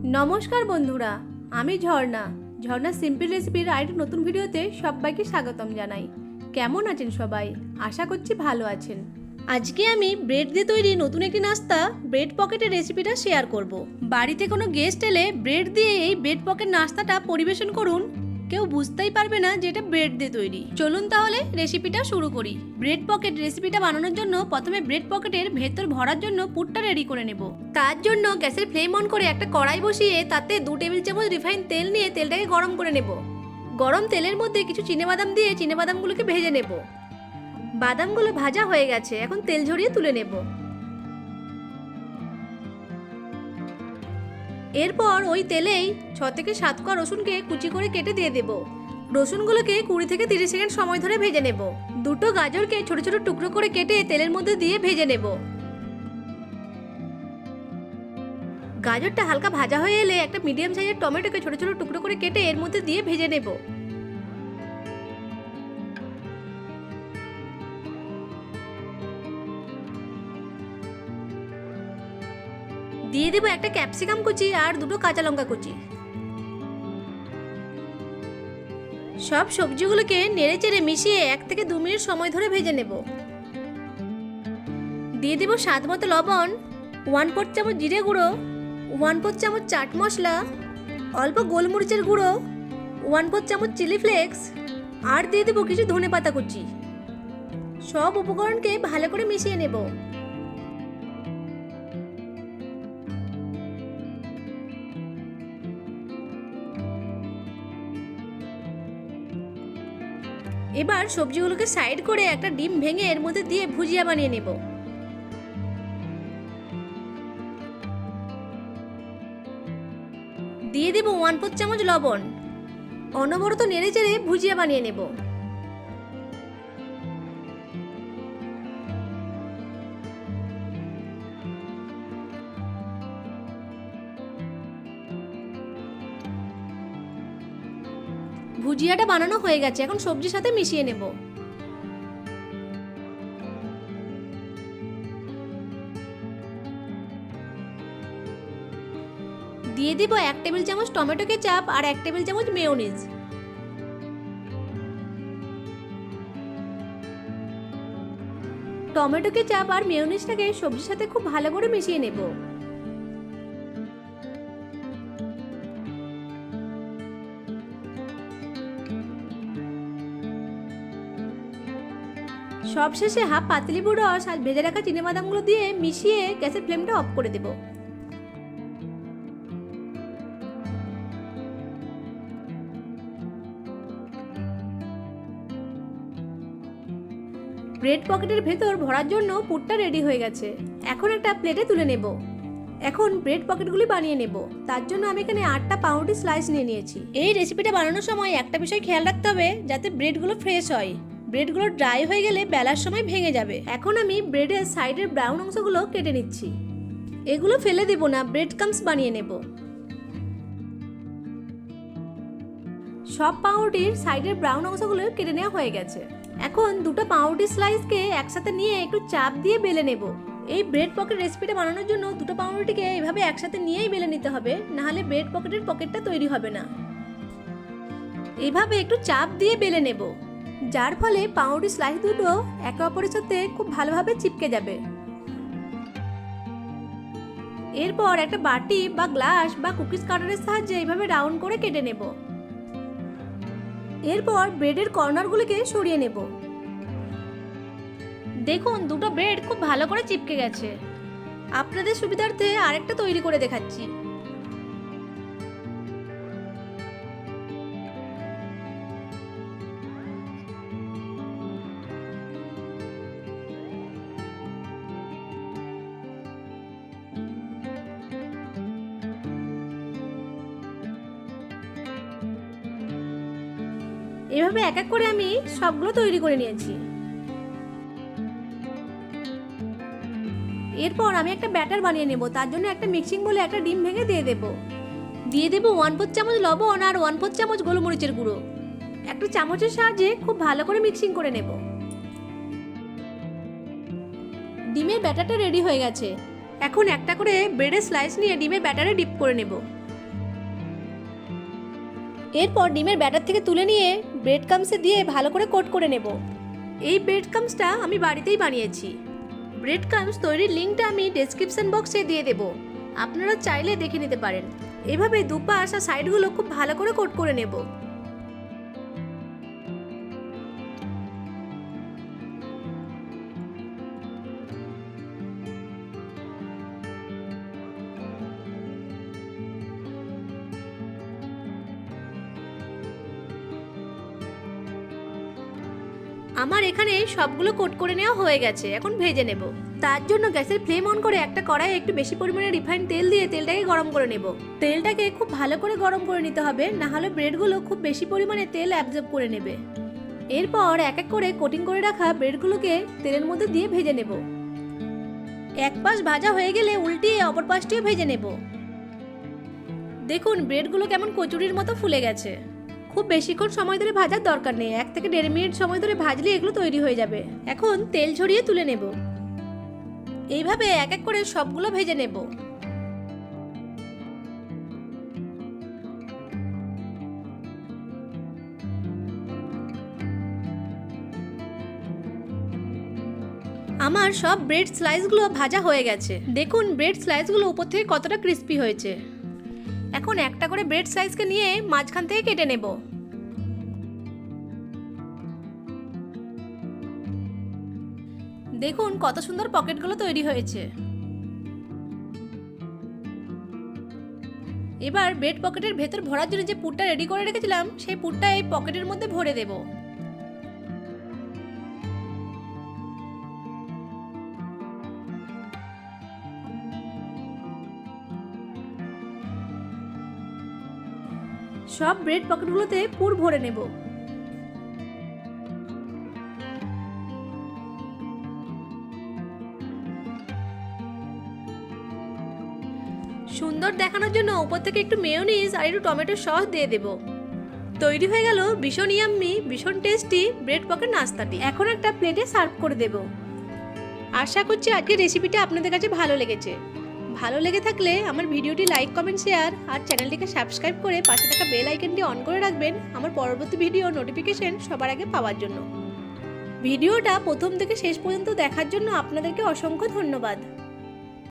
নমস্কার বন্ধুরা, আমি ঝর্ণা সিম্পল রেসিপির আরেকটি নতুন ভিডিওতে সবাইকে স্বাগতম জানাই। কেমন আছেন সবাই? আশা করছি ভালো আছেন। আজকে আমি ব্রেড দিয়ে তৈরি নতুন একটি নাস্তা ব্রেড পকেটের রেসিপিটা শেয়ার করব। বাড়িতে কোনো গেস্ট এলে ব্রেড দিয়ে এই ব্রেড পকেট নাস্তাটা পরিবেশন করুন, কেউ বুঝতেই পারবে না যে এটা ব্রেড দিয়ে তৈরি। চলুন তাহলে রেসিপিটা শুরু করি। ব্রেড পকেট রেসিপিটা বানানোর জন্য প্রথমে ব্রেড পকেটের ভেতর ভরার জন্য পুরটা রেডি করে নেব। তার জন্য গ্যাসের ফ্লেম অন করে একটা কড়াই বসিয়ে তাতে 2 টেবিল চামচ রিফাইন তেল নিয়ে তেলটাকে গরম করে নেব। গরম তেলের মধ্যে কিছু চিনেবাদাম দিয়ে চিনেবাদামগুলোকে ভেজে নেব। বাদামগুলো ভাজা হয়ে গেছে, এখন তেল ঝরিয়ে তুলে নেব। এরপর ওই তেলেই 6 থেকে 7 কোয়া রসুনকে কুচি করে কেটে দিয়ে দেব। রসুনগুলোকে 20 থেকে 30 সেকেন্ড সময় ধরে ভেজে নেব। দুটো গাজরকে ছোট ছোট টুকরো করে কেটে তেলের মধ্যে দিয়ে ভেজে নেব। গাজরটা হালকা ভাজা হয়ে এলে একটা মিডিয়াম সাইজের টমেটোকে ছোট ছোট টুকরো করে কেটে এর মধ্যে দিয়ে ভেজে নেব। দিয়ে দেব একটা ক্যাপসিকাম কুচি আর দুটো কাঁচা লঙ্কা কুচি। সব সবজিগুলোকে নেড়েচেড়ে মিশিয়ে 1 থেকে 2 মিনিট সময় ধরে ভেজে নেব। দিয়ে দেব স্বাদ মতো লবণ, 1/4 চামচ জিরে গুঁড়ো, 1/4 চামচ চাট মশলা, অল্প গোলমরিচের গুঁড়ো, 1/4 চামচ চিলি ফ্লেক্স আর দিয়ে দেব কিছু ধনেপাতা কুচি। সব উপকরণকে ভালো করে মিশিয়ে নেব। এবার সবজিগুলোকে সাইড করে একটা ডিম ভেঙে এর মধ্যে দিয়ে ভুজিয়া বানিয়ে নেব। দিয়ে দেব 1/4 চামচ লবণ। অনবরত নেড়েচেড়ে ভুজিয়া বানিয়ে নেব। ভুজিয়াটা বানানো হয়ে গেছে, এখন সবজির সাথে মিশিয়ে নেব। দিয়ে দিব 1 টেবিল চামচ টমেটো কেচাপ আর 1 টেবিল চামচ মেয়োনিজ। টমেটো কেচাপ আর মেয়োনিজটাকে সবজির সাথে খুব ভালো করে মিশিয়ে নেব। সবশেষে হাফ পাতিলেবুর রস আর ভেজে রাখা চিনেবাদামগুলো দিয়ে মিশিয়ে গ্যাসের ফ্লেমটা অফ করে দেব। ব্রেড পকেটের ভেতর ভরার জন্য পুরটা রেডি হয়ে গেছে। এখন একটা প্লেটে তুলে নেব। এখন ব্রেড পকেটগুলি বানিয়ে নেব। তার জন্য আমি এখানে 8টা পাউরুটি স্লাইস নিয়ে নিয়েছি। এই রেসিপিটা বানানোর সময় একটা বিষয় খেয়াল রাখতে হবে, যাতে ব্রেডগুলো ফ্রেশ হয়। ব্রেডগুলো ড্রাই হয়ে গেলে বেলার সময় ভেঙে যাবে। এখন আমি ব্রেডের সাইডের ব্রাউন অংশগুলো কেটে নিচ্ছি। এগুলো ফেলে দেব না, ব্রেড ক্রাম্বস বানিয়ে নেব। সব পাউরুটির সাইডের ব্রাউন অংশগুলো কেটে নেওয়া হয়ে গেছে। এখন দুটো পাউরুটি স্লাইসকে একসাথে নিয়ে একটু চাপ দিয়ে বেলে নেব। এই ব্রেড পকেট রেসিপিটা বানানোর জন্য দুটো পাউরুটিকে এইভাবে একসাথে নিয়েই বেলে নিতে হবে, নাহলে ব্রেড পকেটের পকেটটা তৈরি হবে না। এইভাবে একটু চাপ দিয়ে বেলে নেব, যার ফলে পাউরুটি স্লাইস দুটো একে অপরের সাথে খুব ভালোভাবে চিপকে যাবে। এরপর একটা বাটি বা গ্লাস বা কুকিজ কাটারের সাহায্যে এইভাবে রাউন্ড করে কেটে নেব। এরপর ব্রেডের কর্নারগুলোকে সরিয়ে নেব। দেখুন, দুটো ব্রেড খুব ভালো করে চিপকে গেছে। আপনাদের সুবিধার্থে আরেকটা তৈরি করে দেখাচ্ছি। এভাবে এক এক করে আমি সবগুলো তৈরি করে নিয়েছি। এরপর আমি একটা ব্যাটার বানিয়ে নেব। তার জন্য একটা মিক্সিং বলে একটা ডিম ভেঙে দিয়ে দেব। দিয়ে দেব 1/4 চামচ লবণ আর 1/4 চামচ গোলমরিচের গুঁড়ো। একটা চামচের সাহায্যে খুব ভালো করে মিক্সিং করে নেব। ডিমের ব্যাটারটা রেডি হয়ে গেছে। এখন একটা করে ব্রেডের স্লাইস নিয়ে ডিমের ব্যাটারে ডিপ করে নেব। এরপর ডিমের ব্যাটার থেকে তুলে নিয়ে ব্রেড ক্রাম্বসে দিয়ে ভালো করে কোট করে নেব। এই ব্রেড ক্রাম্বসটা আমি বাড়িতেই বানিয়েছি। ব্রেড ক্রাম্বস তৈরির লিঙ্কটা আমি ডেসক্রিপশন বক্সে দিয়ে দেব, আপনারা চাইলে দেখে নিতে পারেন। এভাবে দুপাশ আর সাইডগুলো খুব ভালো করে কোট করে নেব। আমার এখানে সবগুলো কোট করে নেওয়া হয়ে গেছে, এখন ভেজে নেব। তার জন্য গ্যাসের ফ্লেম অন করে একটা কড়াইয়ে একটু বেশি পরিমাণে রিফাইন্ড তেল দিয়ে তেলটাকে গরম করে নেব। তেলটাকে খুব ভালো করে গরম করে নিতে হবে, না হলে ব্রেডগুলো খুব বেশি পরিমাণে তেল অ্যাবজর্ব করে নেবে। এরপর এক এক করে কোটিং করে রাখা ব্রেডগুলোকে তেলের মধ্যে দিয়ে ভেজে নেব। এক পাশ ভাজা হয়ে গেলে উল্টিয়ে অপর পাশটিও ভেজে নেব। দেখুন ব্রেডগুলো কেমন কচুরির মতো ফুলে গেছে। খুব বেশিক্ষণ সময় ধরে ভাজার দরকার নেই, 1 থেকে 1.5 মিনিট সময় ধরে ভাজলে এগুলো তৈরি হয়ে যাবে। এখন তেল ঝরিয়ে তুলে নেব। এইভাবে এক এক করে সবগুলো ভেজে নেব। আমার সব ব্রেড স্লাইসগুলো ভাজা হয়ে গেছে। দেখুন ব্রেড স্লাইসগুলো উপর থেকে কতটা ক্রিস্পি হয়েছে। এখন একটা করে ব্রেড স্লাইসকে নিয়ে মাঝখান থেকে কেটে নেব। দেখুন কত সুন্দর পকেটগুলো তৈরি হয়েছে। এবার ব্রেড পকেটের ভেতর ভরার জন্য যে পুরটা রেডি করে রেখেছিলাম সেই পুরটা এই পকেটের মধ্যে ভরে দেব। সব ব্রেড পকেটগুলোতে পুর ভরে নেব। সুন্দর দেখানোর জন্য উপর থেকে একটু মেয়োনিজ আর একটু টমেটো সস দিয়ে দেব। তৈরি হয়ে গেল ভীষণ ইয়াম্মি, ভীষণ টেস্টি ব্রেড পকেট নাস্তাটি। এখন একটা প্লেটে সার্ভ করে দেব। আশা করছি আজকের রেসিপিটা আপনাদের কাছে ভালো লেগেছে। ভালো লেগে থাকলে আমার ভিডিওটি লাইক, কমেন্ট, শেয়ার আর চ্যানেলটিকে সাবস্ক্রাইব করে পাশে থাকা বেল আইকনটি অন করে রাখবেন আমার পরবর্তী ভিডিও নোটিফিকেশন সবার আগে পাওয়ার জন্য। ভিডিওটা প্রথম থেকে শেষ পর্যন্ত দেখার জন্য আপনাদেরকে অসংখ্য ধন্যবাদ।